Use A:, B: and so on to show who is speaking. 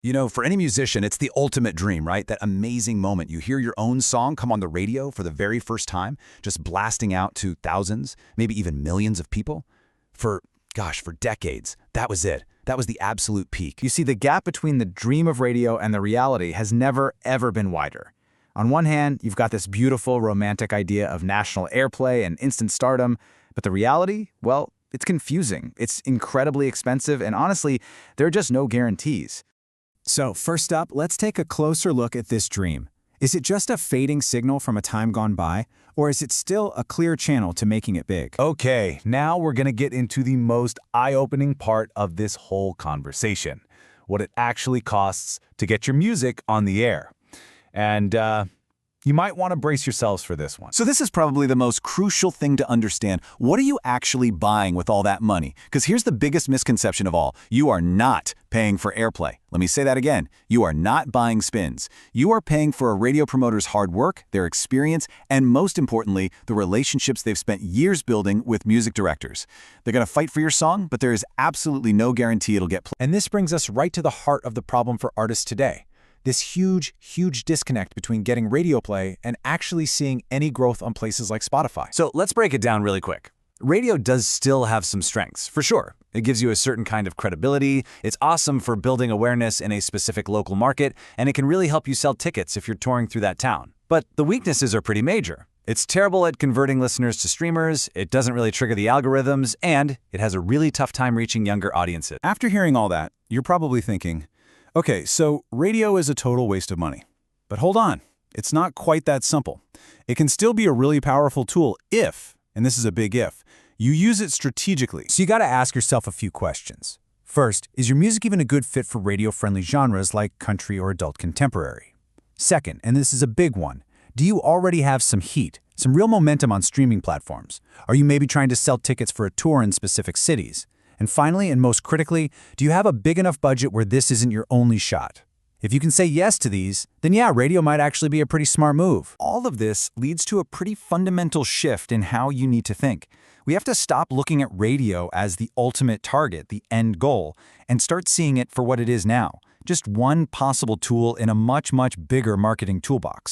A: You know, for any musician, it's the ultimate dream, right? That amazing moment. You hear your own song come on the radio for the very first time, just blasting out to thousands, maybe even millions of people. For decades, that was it. That was the absolute peak.
B: You see, the gap between the dream of radio and the reality has never, ever been wider. On one hand, you've got this beautiful, romantic idea of national airplay and instant stardom, but the reality, well, it's confusing. It's incredibly expensive, and honestly, there are just no guarantees.
C: So, first up, let's take a closer look at this dream. Is it just a fading signal from a time gone by, or is it still a clear channel to making it big?
D: Okay, now we're gonna get into the most eye-opening part of this whole conversation. What it actually costs to get your music on the air. And, you might want to brace yourselves for this one.
A: So this is probably the most crucial thing to understand. What are you actually buying with all that money? Because here's the biggest misconception of all. You are not paying for airplay. Let me say that again. You are not buying spins. You are paying for a radio promoter's hard work, their experience, and most importantly, the relationships they've spent years building with music directors. They're going to fight for your song, but there is absolutely no guarantee it'll get played.
C: And this brings us right to the heart of the problem for artists today. This huge, huge disconnect between getting radio play and actually seeing any growth on places like Spotify.
D: So let's break it down really quick. Radio does still have some strengths, for sure. It gives you a certain kind of credibility, it's awesome for building awareness in a specific local market, and it can really help you sell tickets if you're touring through that town. But the weaknesses are pretty major. It's terrible at converting listeners to streamers, it doesn't really trigger the algorithms, and it has a really tough time reaching younger audiences.
E: After hearing all that, you're probably thinking, okay, so radio is a total waste of money. But hold on, it's not quite that simple. It can still be a really powerful tool if, and this is a big if, you use it strategically.
C: So you gotta ask yourself a few questions. First, is your music even a good fit for radio-friendly genres like country or adult contemporary? Second, and this is a big one, do you already have some heat, some real momentum on streaming platforms? Are you maybe trying to sell tickets for a tour in specific cities? And finally, and most critically, do you have a big enough budget where this isn't your only shot? If you can say yes to these, then yeah, radio might actually be a pretty smart move.
B: All of this leads to a pretty fundamental shift in how you need to think. We have to stop looking at radio as the ultimate target, the end goal, and start seeing it for what it is now, just one possible tool in a much, much bigger marketing toolbox.